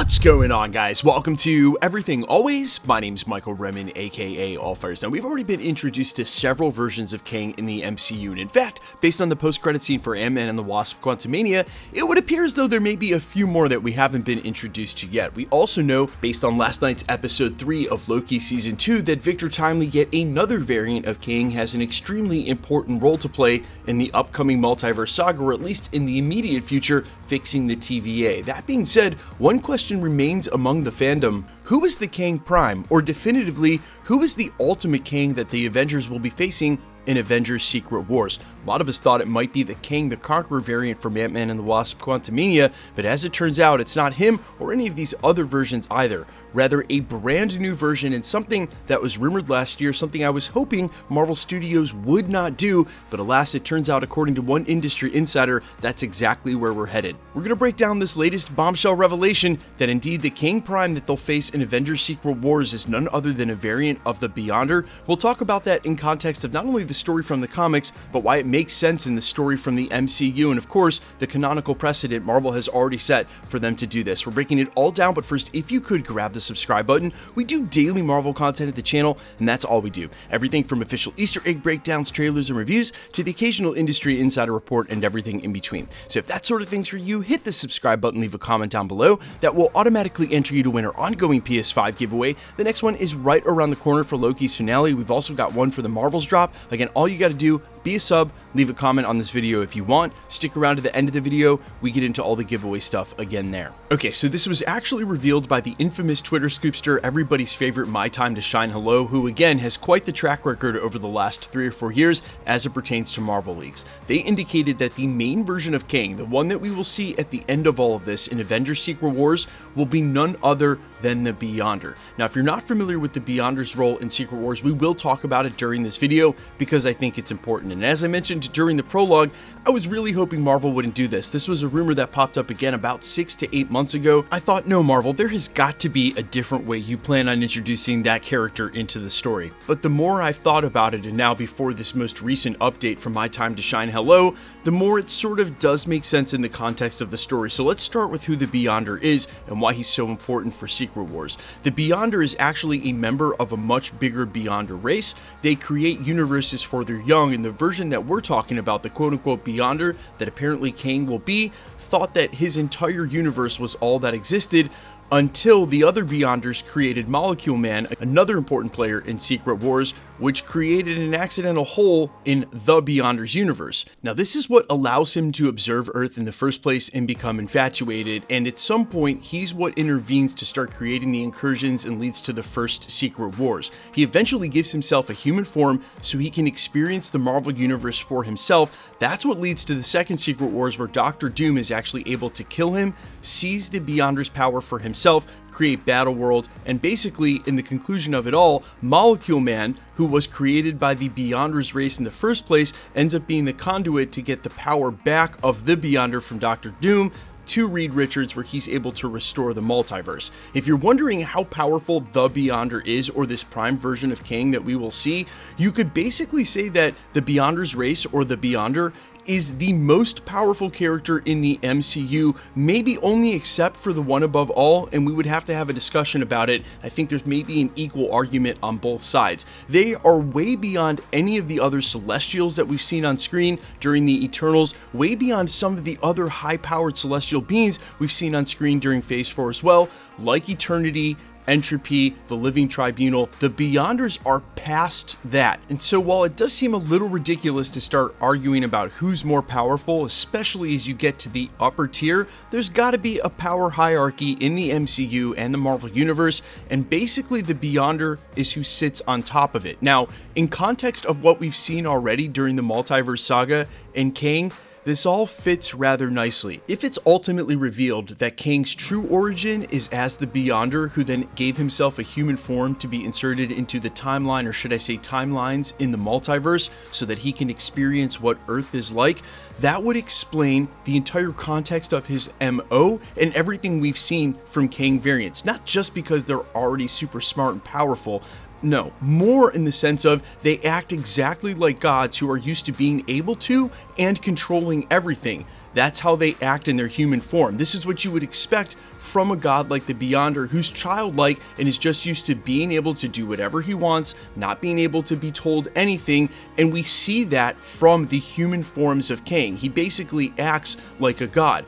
What's going on, guys? Welcome to Everything Always. My name's Michael Remen, aka Allfires. Now, we've already been introduced to several versions of Kang in the MCU, and in fact, based on the post-credit scene for Ant-Man and the Wasp: Quantumania, it would appear as though there may be a few more that we haven't been introduced to yet. We also know, based on last night's episode 3 of Loki Season 2, that Victor Timely, yet another variant of Kang, has an extremely important role to play in the upcoming Multiverse Saga, or at least in the immediate future, fixing the TVA. That being said, one question remains among the fandom: who is the Kang Prime? Or definitively, who is the ultimate Kang that the Avengers will be facing in Avengers Secret Wars? A lot of us thought it might be the Kang the Conqueror variant from Ant-Man and the Wasp: Quantumania, but as it turns out, it's not him or any of these other versions either. Rather, a brand new version, and something that was rumored last year, something I was hoping Marvel Studios would not do, but alas, it turns out, according to one industry insider, that's exactly where we're headed. We're going to break down this latest bombshell revelation that indeed the Kang Prime that they'll face in Avengers Secret Wars is none other than a variant of the Beyonder. We'll talk about that in context of not only the story from the comics, but why it makes sense in the story from the MCU, and of course, the canonical precedent Marvel has already set for them to do this. We're breaking it all down, but first, if you could grab the subscribe button. We do daily Marvel content at the channel, and that's all we do. Everything from official Easter egg breakdowns, trailers, and reviews to the occasional industry insider report and everything in between. So if that sort of thing's for you, hit the subscribe button, leave a comment down below. That will automatically enter you to win our ongoing PS5 giveaway. The next one is right around the corner for Loki's finale. We've also got one for the Marvels drop. Again, all you got to do, be a sub, leave a comment on this video if you want, stick around to the end of the video, we get into all the giveaway stuff again there. Okay, so this was actually revealed by the infamous Twitter scoopster, everybody's favorite My Time to Shine Hello, who again has quite the track record over the last 3 or 4 years as it pertains to Marvel leaks. They indicated that the main version of Kang, the one that we will see at the end of all of this in Avengers Secret Wars, will be none other than the Beyonder. Now, if you're not familiar with the Beyonder's role in Secret Wars, we will talk about it during this video because I think it's important. And as I mentioned during the prologue, I was really hoping Marvel wouldn't do this. This was a rumor that popped up again about 6 to 8 months ago. I thought, no, Marvel, there has got to be a different way you plan on introducing that character into the story. But the more I've thought about it, and now before this most recent update from My Time to Shine Hello, the more it sort of does make sense in the context of the story. So let's start with who the Beyonder is and why he's so important for Secret Wars. The Beyonder is actually a member of a much bigger Beyonder race. They create universes for their young, and the version that we're talking about, the quote-unquote Beyonder that apparently Kang will be, thought that his entire universe was all that existed until the other Beyonders created Molecule Man, another important player in Secret Wars, which created an accidental hole in the Beyonders universe. Now, this is what allows him to observe Earth in the first place and become infatuated, and at some point, he's what intervenes to start creating the incursions and leads to the first Secret Wars. He eventually gives himself a human form so he can experience the Marvel Universe for himself. That's what leads to the second Secret Wars, where Dr. Doom is actually able to kill him, seize the Beyonders' power for himself, create Battleworld, and basically, in the conclusion of it all, Molecule Man, who was created by the Beyonders race in the first place, ends up being the conduit to get the power back of the Beyonder from Dr. Doom to Reed Richards, where he's able to restore the multiverse. If you're wondering how powerful the Beyonder is, or this prime version of Kang that we will see, you could basically say that the Beyonders race, or the Beyonder, is the most powerful character in the MCU, maybe only except for the one above all, and we would have to have a discussion about it. I think there's maybe an equal argument on both sides. They are way beyond any of the other Celestials that we've seen on screen during the Eternals, way beyond some of the other high-powered Celestial beings we've seen on screen during Phase 4 as well, like Eternity, Entropy, the Living Tribunal. The Beyonders are past that. And so while it does seem a little ridiculous to start arguing about who's more powerful, especially as you get to the upper tier, there's got to be a power hierarchy in the MCU and the Marvel Universe, and basically the Beyonder is who sits on top of it. Now, in context of what we've seen already during the Multiverse Saga and Kang, this all fits rather nicely. If it's ultimately revealed that Kang's true origin is as the Beyonder, who then gave himself a human form to be inserted into the timeline, or should I say timelines, in the multiverse so that he can experience what Earth is like, that would explain the entire context of his MO and everything we've seen from Kang variants. Not just because they're already super smart and powerful, No, more in the sense of they act exactly like gods who are used to being able to and controlling everything. That's how they act in their human form. This is what you would expect from a god like the Beyonder who's childlike and is just used to being able to do whatever he wants, not being able to be told anything, and we see that from the human forms of Kang. He basically acts like a god.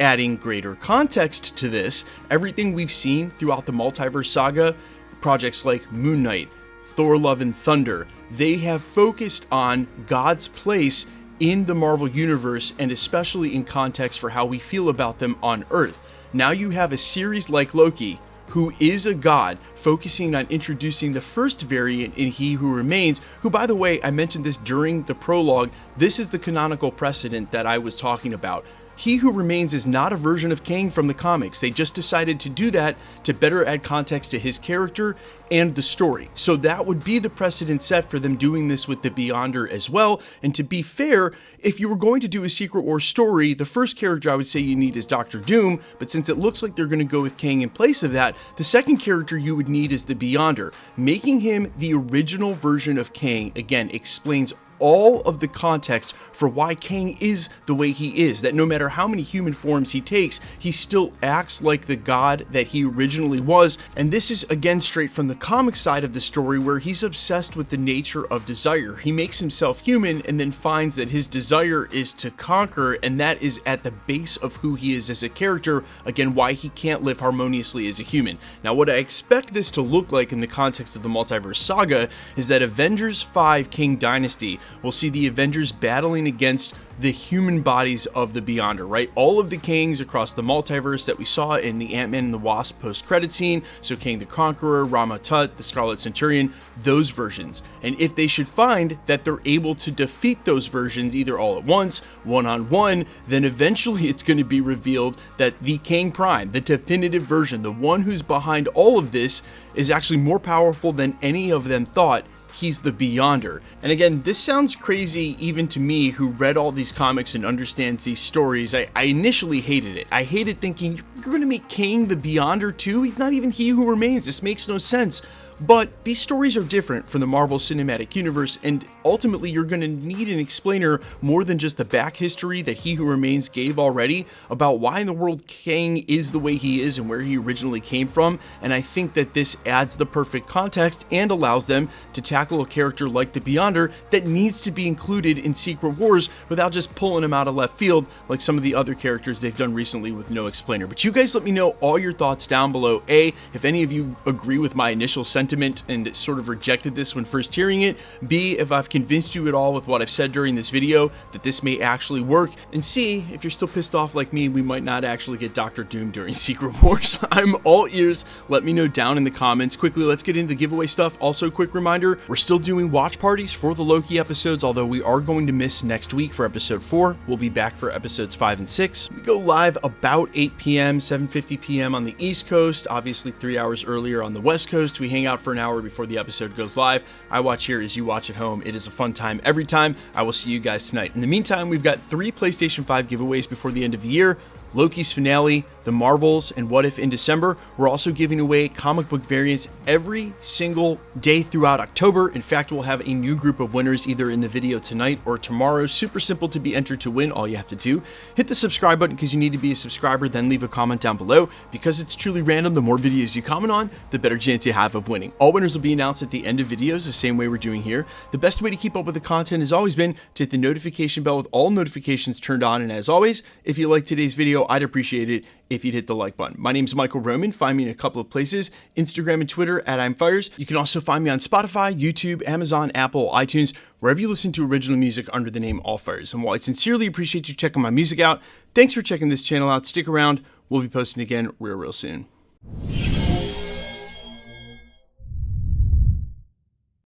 Adding greater context to this, everything we've seen throughout the Multiverse Saga, projects like Moon Knight, Thor Love and Thunder, they have focused on God's place in the Marvel Universe, and especially in context for how we feel about them on Earth. Now you have a series like Loki, who is a god, focusing on introducing the first variant in He Who Remains, who, by the way, I mentioned this during the prologue, this is the canonical precedent that I was talking about. He Who Remains is not a version of Kang from the comics. They just decided to do that to better add context to his character and the story. So that would be the precedent set for them doing this with the Beyonder as well. And to be fair, if you were going to do a Secret Wars story, the first character I would say you need is Dr. Doom, but since it looks like they're going to go with Kang in place of that, the second character you would need is the Beyonder. Making him the original version of Kang, again, explains all of the context for why Kang is the way he is, that no matter how many human forms he takes, he still acts like the god that he originally was. And this is again straight from the comic side of the story, where he's obsessed with the nature of desire. He makes himself human and then finds that his desire is to conquer, and that is at the base of who he is as a character, again why he can't live harmoniously as a human. Now what I expect this to look like in the context of the Multiverse Saga is that Avengers 5 Kang Dynasty will see the Avengers battling against the human bodies of the Beyonder, right? All of the Kangs across the multiverse that we saw in the Ant-Man and the Wasp post-credit scene, so Kang the Conqueror, Rama, the Scarlet Centurion, those versions. And if they should find that they're able to defeat those versions either all at once, one-on-one, then eventually it's going to be revealed that the Kang Prime, the definitive version, the one who's behind all of this, is actually more powerful than any of them thought. He's the Beyonder. And again, this sounds crazy even to me who read all these comics and understands these stories. I initially hated it. I hated thinking, you're going to make Kang the Beyonder too? He's not even He Who Remains. This makes no sense. But these stories are different from the Marvel Cinematic Universe, and ultimately you're going to need an explainer more than just the back history that He Who Remains gave already about why in the world Kang is the way he is and where he originally came from. And I think that this adds the perfect context and allows them to tackle a character like the Beyonder that needs to be included in Secret Wars without just pulling him out of left field like some of the other characters they've done recently with no explainer. But you guys let me know all your thoughts down below. A, if any of you agree with my initial sentiment and sort of rejected this when first hearing it. B, if I've convinced you at all with what I've said during this video that this may actually work. And C, if you're still pissed off like me, we might not actually get Dr. Doom during Secret Wars. I'm all ears. Let me know down in the comments. Quickly, let's get into the giveaway stuff. Also, quick reminder, we're still doing watch parties for the Loki episodes, although we are going to miss next week for episode 4. We'll be back for episodes 5 and 6. We go live about 8 p.m., 7:50 p.m. on the East Coast, obviously 3 hours earlier on the West Coast. We hang out for an hour before the episode goes live. I watch here as you watch at home. It is a fun time every time. I will see you guys tonight. In the meantime, we've got 3 PlayStation 5 giveaways before the end of the year. Loki's finale, the Marvels, and What If in December. We're also giving away comic book variants every single day throughout October. In fact, we'll have a new group of winners either in the video tonight or tomorrow. Super simple to be entered to win. All you have to do, hit the subscribe button because you need to be a subscriber, then leave a comment down below. Because it's truly random, the more videos you comment on, the better chance you have of winning. All winners will be announced at the end of videos, the same way we're doing here. The best way to keep up with the content has always been to hit the notification bell with all notifications turned on. And as always, if you like today's video, I'd appreciate it if you'd hit the like button. My name's Michael Roman. Find me in a couple of places, Instagram and Twitter at I'mFires. You can also find me on Spotify, YouTube, Amazon, Apple, iTunes, wherever you listen to original music under the name Allfires. And while I sincerely appreciate you checking my music out, thanks for checking this channel out. Stick around. We'll be posting again real soon.